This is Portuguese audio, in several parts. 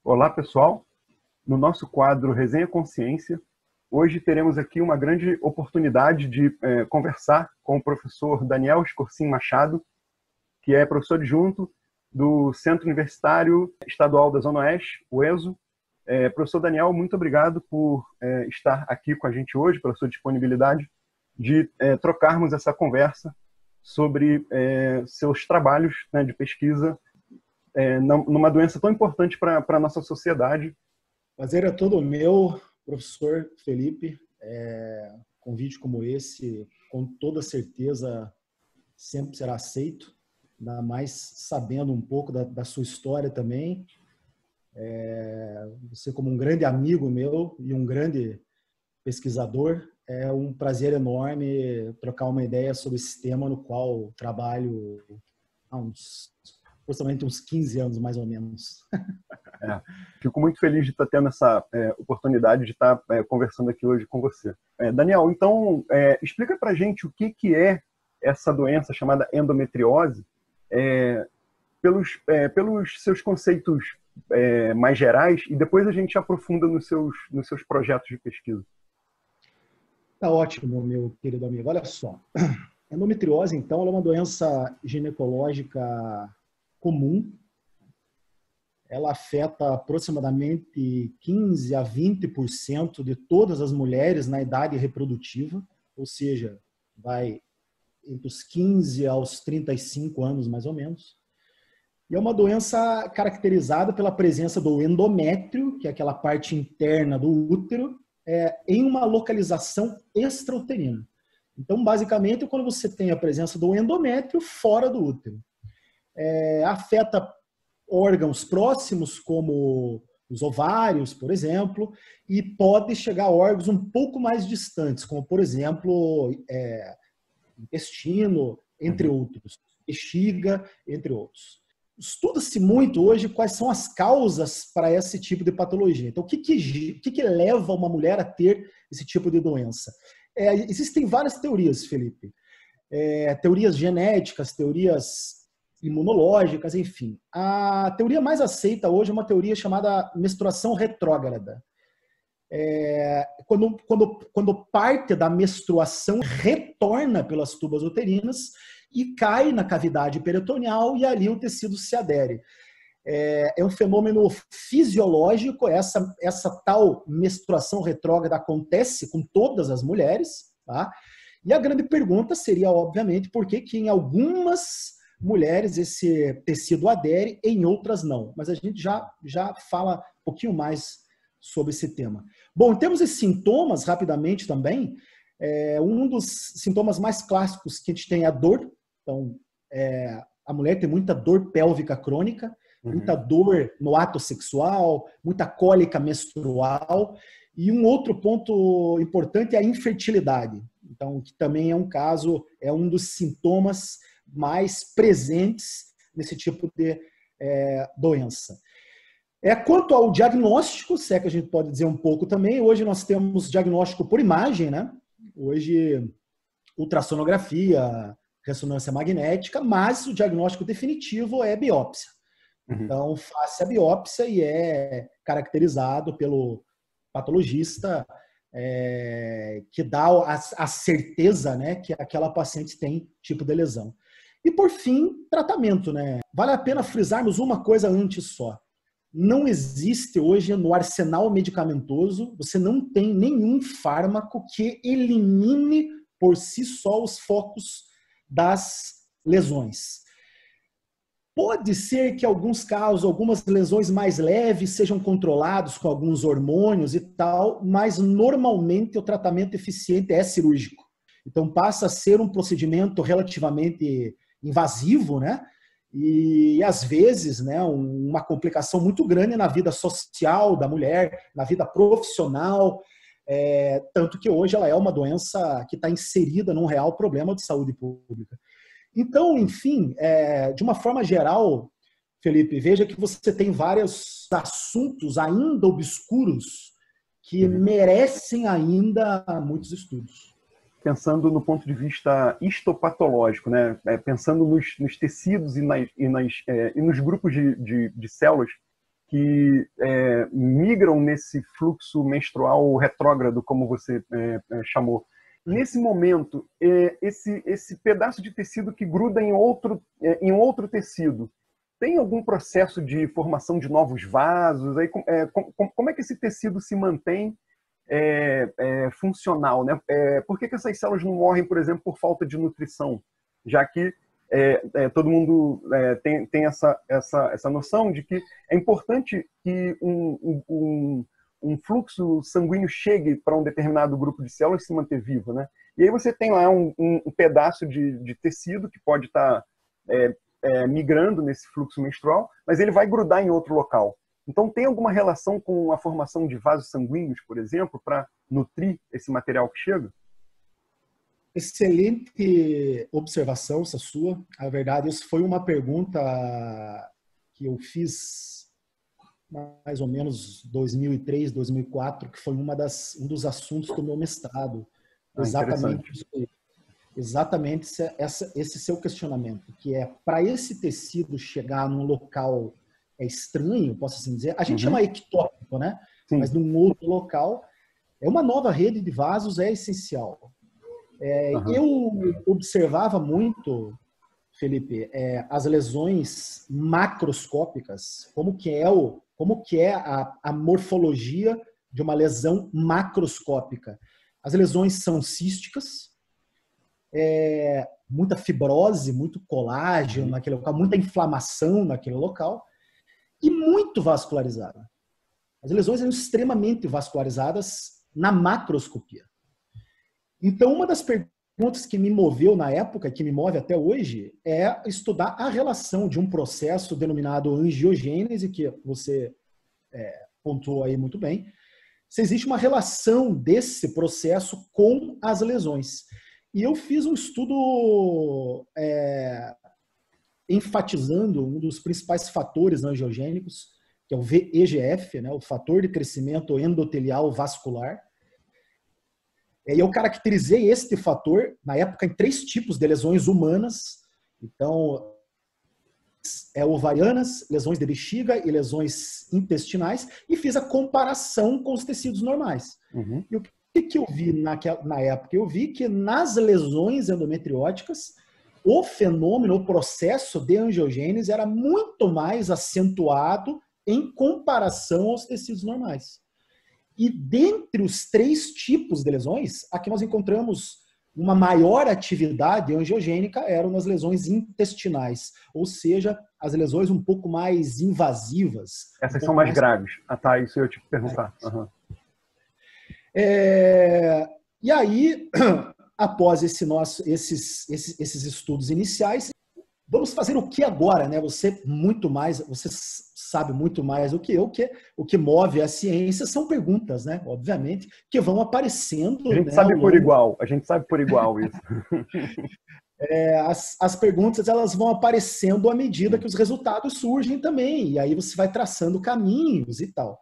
Olá, pessoal. No nosso quadro Resenha Consciência, hoje teremos aqui uma grande oportunidade de conversar com o professor Daniel Escorcim Machado, que é professor adjunto do Centro Universitário Estadual da Zona Oeste, o ESO. Professor Daniel, muito obrigado por estar aqui com a gente hoje, pela sua disponibilidade de trocarmos essa conversa sobre seus trabalhos, né, de pesquisa numa doença tão importante para a nossa sociedade. Prazer é todo meu, professor Felipe. Convite como esse, com toda certeza, sempre será aceito, ainda mais sabendo um pouco da sua história também. Você, como um grande amigo meu e um grande pesquisador, é um prazer enorme trocar uma ideia sobre esse tema no qual trabalho há aproximadamente uns 15 anos, mais ou menos. Fico muito feliz de estar tendo essa oportunidade de estar conversando aqui hoje com você. Daniel, então, explica pra gente o que é essa doença chamada endometriose, pelos seus conceitos mais gerais, e depois a gente aprofunda nos seus projetos de pesquisa. Tá ótimo, meu querido amigo. Olha só. Endometriose, então, ela é uma doença ginecológica comum. Ela afeta aproximadamente 15 a 20% de todas as mulheres na idade reprodutiva, ou seja, vai entre os 15 aos 35 anos, mais ou menos. E é uma doença caracterizada pela presença do endométrio, que é aquela parte interna do útero, em uma localização extrauterina. Então, basicamente, quando você tem a presença do endométrio fora do útero. Afeta órgãos próximos, como os ovários, por exemplo, e pode chegar a órgãos um pouco mais distantes, como, por exemplo, intestino, entre outros, bexiga, entre outros. Estuda-se muito hoje quais são as causas para esse tipo de patologia. Então, o que leva uma mulher a ter esse tipo de doença? Existem várias teorias, Felipe. Teorias genéticas, teorias imunológicas, enfim. A teoria mais aceita hoje é uma teoria chamada menstruação retrógrada. Quando parte da menstruação retorna pelas tubas uterinas e cai na cavidade peritoneal e ali o tecido se adere. É um fenômeno fisiológico, essa tal menstruação retrógrada acontece com todas as mulheres, tá? E a grande pergunta seria, obviamente, por que em algumas mulheres esse tecido adere, em outras não. Mas a gente já fala um pouquinho mais sobre esse tema. Bom, temos esses sintomas, rapidamente também. Um dos sintomas mais clássicos que a gente tem é a dor. Então, a mulher tem muita dor pélvica crônica, muita dor no ato sexual, muita cólica menstrual. E um outro ponto importante é a infertilidade. Então, que também é um dos sintomas mais presentes nesse tipo de doença. Quanto ao diagnóstico, se é que a gente pode dizer um pouco também, hoje nós temos diagnóstico por imagem, né? Hoje, ultrassonografia, ressonância magnética, mas o diagnóstico definitivo é biópsia. Então, faz a biópsia e é caracterizado pelo patologista que dá a certeza, né, que aquela paciente tem tipo de lesão. E, por fim, tratamento, né? Vale a pena frisarmos uma coisa antes só. Não existe hoje no arsenal medicamentoso, você não tem nenhum fármaco que elimine por si só os focos das lesões. Pode ser que, em alguns casos, algumas lesões mais leves sejam controlados com alguns hormônios e tal, mas normalmente o tratamento eficiente é cirúrgico. Então passa a ser um procedimento relativamente invasivo, né? E às vezes, né, uma complicação muito grande na vida social da mulher, na vida profissional, tanto que hoje ela é uma doença que está inserida num real problema de saúde pública. Então, enfim, de uma forma geral, Felipe, veja que você tem vários assuntos ainda obscuros que merecem ainda muitos estudos. Pensando no ponto de vista histopatológico, né? Pensando nos tecidos e nos grupos de células que migram nesse fluxo menstrual retrógrado, como você chamou. Nesse momento, esse pedaço de tecido que gruda em outro tecido, tem algum processo de formação de novos vasos? Aí, como é que esse tecido se mantém funcional, né? Por que essas células não morrem, por exemplo, por falta de nutrição? Já que todo mundo tem essa noção de que é importante que um fluxo sanguíneo chegue para um determinado grupo de células e se manter vivo, né? E aí você tem lá um pedaço de tecido que pode estar migrando nesse fluxo menstrual, mas ele vai grudar em outro local. Então tem alguma relação com a formação de vasos sanguíneos, por exemplo, para nutrir esse material que chega? Excelente observação essa sua. Na verdade, isso foi uma pergunta que eu fiz mais ou menos 2003, 2004, que foi um dos assuntos do meu mestrado. Exatamente esse seu questionamento, que é para esse tecido chegar num local estranho, posso assim dizer, a gente chama ectópico, né? Sim. Mas num outro local, uma nova rede de vasos é essencial. Eu observava muito, Felipe, as lesões macroscópicas, como que é a morfologia de uma lesão macroscópica. As lesões são císticas, muita fibrose, muito colágeno naquele local, muita inflamação naquele local e muito vascularizada. As lesões eram extremamente vascularizadas na macroscopia. Então, uma das perguntas que me moveu na época, que me move até hoje, é estudar a relação de um processo denominado angiogênese, que você pontuou aí muito bem, se existe uma relação desse processo com as lesões. E eu fiz um estudo enfatizando um dos principais fatores angiogênicos, que é o VEGF, né, o fator de crescimento endotelial vascular. E eu caracterizei este fator, na época, em 3 tipos de lesões humanas. Então, ovarianas, lesões de bexiga e lesões intestinais, e fiz a comparação com os tecidos normais. E o que eu vi na época? Eu vi que nas lesões endometrióticas, o fenômeno, o processo de angiogênese era muito mais acentuado em comparação aos tecidos normais. E dentre os 3 tipos de lesões, aqui nós encontramos uma maior atividade angiogênica eram nas lesões intestinais, ou seja, as lesões um pouco mais invasivas. Essas são mais graves. Ah, tá, isso eu ia te perguntar. E aí, após esses estudos iniciais, vamos fazer o que agora, né? Você sabe muito mais do que eu, que o que move a ciência são perguntas, né? Obviamente, que vão aparecendo. A gente sabe por igual, isso. As perguntas elas vão aparecendo à medida que os resultados surgem também, e aí você vai traçando caminhos e tal.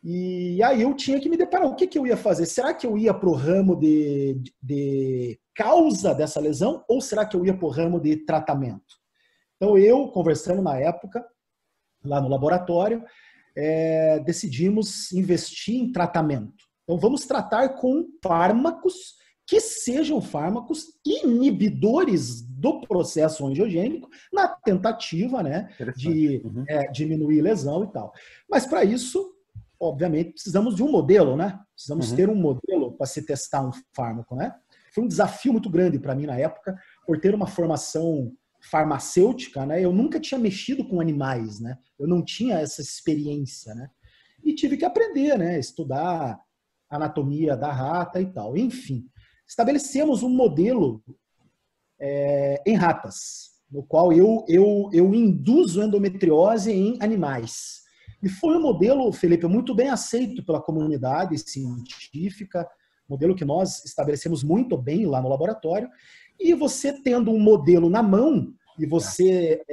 E aí eu tinha que me deparar, o que eu ia fazer? Será que eu ia para o ramo de causa dessa lesão ou será que eu ia para o ramo de tratamento? Então eu, conversando na época, lá no laboratório, decidimos investir em tratamento. Então vamos tratar com fármacos que sejam fármacos inibidores do processo angiogênico na tentativa, né, de diminuir lesão e tal. Mas para isso, obviamente, precisamos de um modelo, né? Precisamos ter um modelo para se testar um fármaco, né? Foi um desafio muito grande para mim na época, por ter uma formação farmacêutica, né? Eu nunca tinha mexido com animais, né? Eu não tinha essa experiência, né? E tive que aprender, né? Estudar anatomia da rata e tal. Enfim, estabelecemos um modelo em ratas, no qual eu induzo endometriose em animais. E foi um modelo, Felipe, muito bem aceito pela comunidade científica, modelo que nós estabelecemos muito bem lá no laboratório. E você tendo um modelo na mão, e você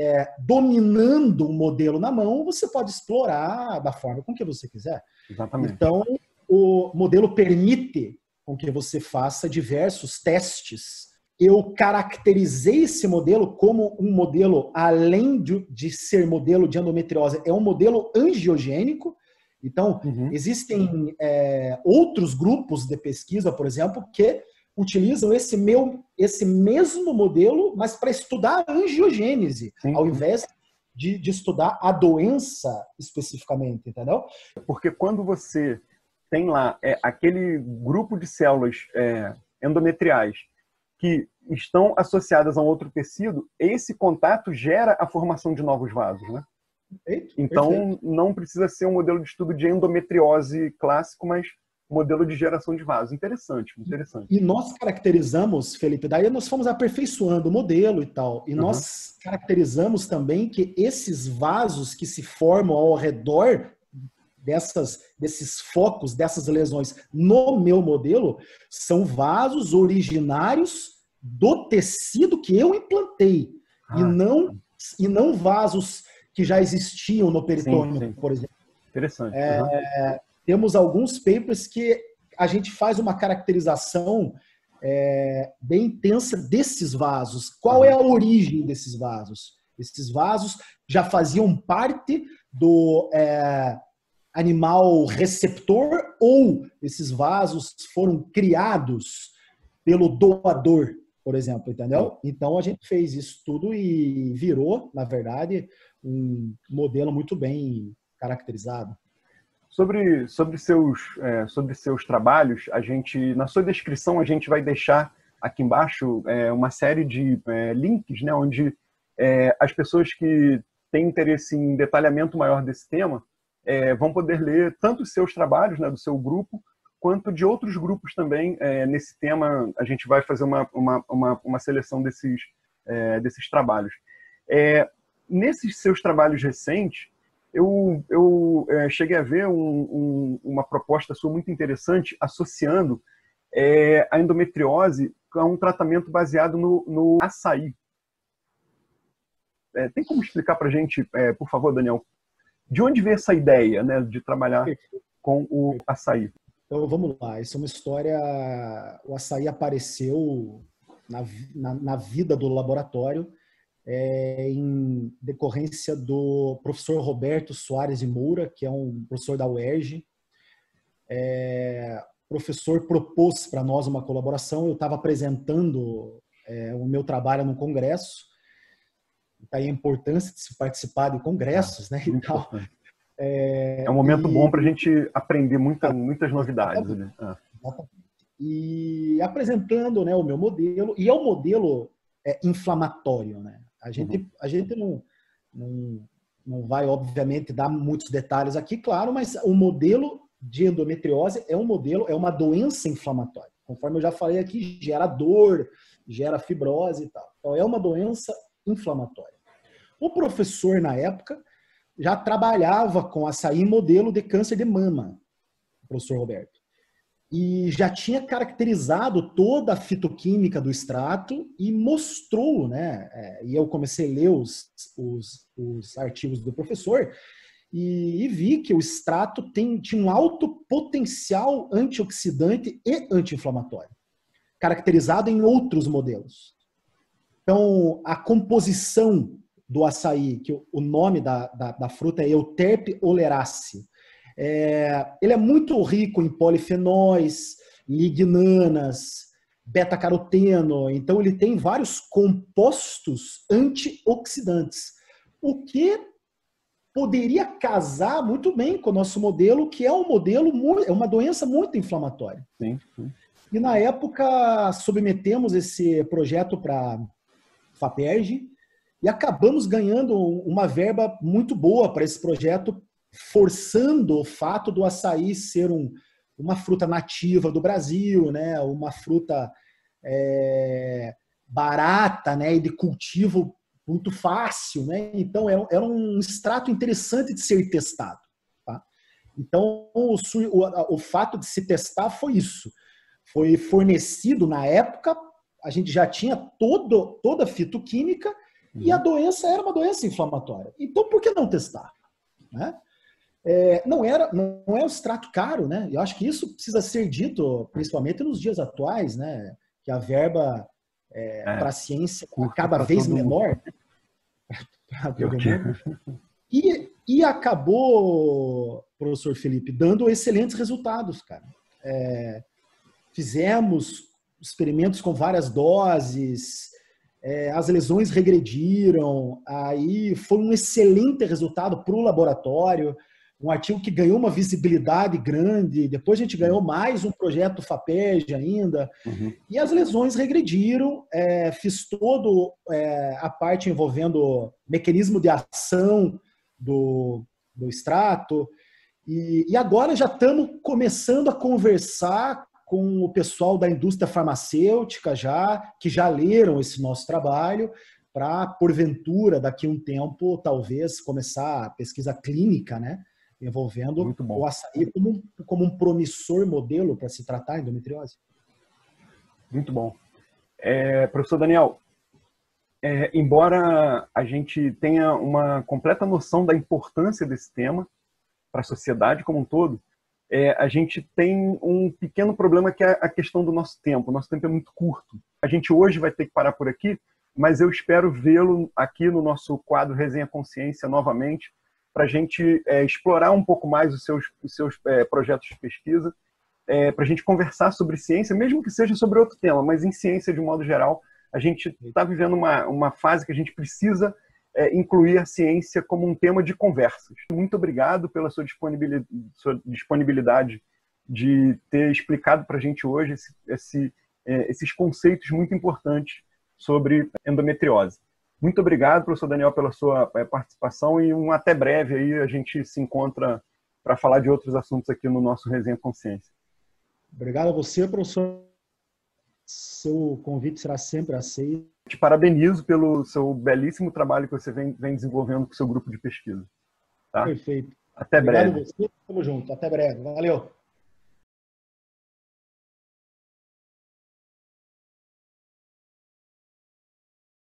dominando o modelo na mão, você pode explorar da forma com que você quiser. Exatamente. Então, o modelo permite com que você faça diversos testes eu caracterizei esse modelo como um modelo, além de ser modelo de endometriose, é um modelo angiogênico. Então, existem outros grupos de pesquisa, por exemplo, que utilizam esse mesmo modelo, mas para estudar a angiogênese, ao invés de estudar a doença especificamente, entendeu? Porque quando você tem lá aquele grupo de células endometriais que estão associadas a um outro tecido, esse contato gera a formação de novos vasos, né? Então, não precisa ser um modelo de estudo de endometriose clássico, mas modelo de geração de vasos. Interessante, interessante. E nós caracterizamos, Felipe, daí nós fomos aperfeiçoando o modelo e tal, e nós caracterizamos também que esses vasos que se formam ao redor desses focos, dessas lesões no meu modelo, são vasos originários do tecido que eu implantei, e não vasos que já existiam no peritônio, por exemplo. Interessante. Temos alguns papers que a gente faz uma caracterização bem intensa desses vasos. Qual é a origem desses vasos? Esses vasos já faziam parte do animal receptor, ou esses vasos foram criados pelo doador, por exemplo, entendeu? Então a gente fez isso tudo e virou, na verdade, um modelo muito bem caracterizado. Sobre seus trabalhos, na sua descrição, a gente vai deixar aqui embaixo uma série de links, né, onde as pessoas que têm interesse em detalhamento maior desse tema vão poder ler tanto os seus trabalhos, né, do seu grupo, quanto de outros grupos também. Nesse tema, a gente vai fazer uma seleção desses trabalhos. Nesses seus trabalhos recentes, eu cheguei a ver uma proposta sua muito interessante, associando a endometriose a um tratamento baseado no açaí. Tem como explicar para a gente, por favor, Daniel, de onde veio essa ideia, né, de trabalhar com o açaí? Então, vamos lá. Isso é uma história... O açaí apareceu na vida do laboratório em decorrência do professor Roberto Soares de Moura, que é um professor da UERJ. O professor propôs para nós uma colaboração. Eu estava apresentando o meu trabalho no congresso. Daí a importância de se participar de congressos, né? E tal. É um momento bom para a gente aprender muitas novidades. Né? Exatamente. E apresentando, né, o meu modelo, e é um modelo inflamatório, né? A gente não vai, obviamente, dar muitos detalhes aqui, claro, mas o modelo de endometriose é uma doença inflamatória. Conforme eu já falei aqui, gera dor, gera fibrose e tal. Então, é uma doença inflamatória. O professor, na época, já trabalhava com açaí modelo de câncer de mama, o professor Roberto. E já tinha caracterizado toda a fitoquímica do extrato e mostrou, né? E eu comecei a ler os artigos do professor e vi que o extrato tinha um alto potencial antioxidante e anti-inflamatório, caracterizado em outros modelos. Então, a composição do açaí, que o nome da fruta é Euterpe oleracea, ele é muito rico em polifenóis, lignanas, beta-caroteno, então ele tem vários compostos antioxidantes, o que poderia casar muito bem com o nosso modelo, que é uma doença muito inflamatória. Sim. E na época submetemos esse projeto para FAPERJ e acabamos ganhando uma verba muito boa para esse projeto, forçando o fato do açaí ser uma fruta nativa do Brasil, né? Uma fruta barata, né? E de cultivo muito fácil, né? Então era um extrato interessante de ser testado. Tá? Então o fato de se testar foi isso. Foi fornecido na época, a gente já tinha toda a fitoquímica e a doença era uma doença inflamatória. Então por que não testar? Né? Não é um extrato caro, né? Eu acho que isso precisa ser dito, principalmente nos dias atuais, né? Que a verba para a ciência cada vez menor. E acabou, professor Felipe, dando excelentes resultados, cara. Fizemos experimentos com várias doses, as lesões regrediram, aí foi um excelente resultado para o laboratório, um artigo que ganhou uma visibilidade grande, depois a gente ganhou mais um projeto FAPEG ainda, e as lesões regrediram, fiz todo a parte envolvendo mecanismo de ação do extrato, e agora já estamos começando a conversar com o pessoal da indústria farmacêutica que já leram esse nosso trabalho, para, porventura, daqui a um tempo, talvez começar a pesquisa clínica, né? Envolvendo o açaí como um promissor modelo para se tratar a endometriose. Muito bom. Professor Daniel, embora a gente tenha uma completa noção da importância desse tema para a sociedade como um todo, a gente tem um pequeno problema que é a questão do nosso tempo. O nosso tempo é muito curto. A gente hoje vai ter que parar por aqui, mas eu espero vê-lo aqui no nosso quadro Resenha Consciência novamente, para a gente explorar um pouco mais os seus projetos de pesquisa, para a gente conversar sobre ciência, mesmo que seja sobre outro tema, mas em ciência de um modo geral. A gente está vivendo uma fase que a gente precisa incluir a ciência como um tema de conversas. Muito obrigado pela sua disponibilidade de ter explicado para a gente hoje esses conceitos muito importantes sobre endometriose. Muito obrigado, professor Daniel, pela sua participação e até breve aí a gente se encontra para falar de outros assuntos aqui no nosso Resenha Consciência. Obrigado a você, professor. Seu convite será sempre aceito. Te parabenizo pelo seu belíssimo trabalho que você vem desenvolvendo com o seu grupo de pesquisa. Tá? Perfeito. Até breve. Obrigado a você. Tamo junto. Até breve. Valeu.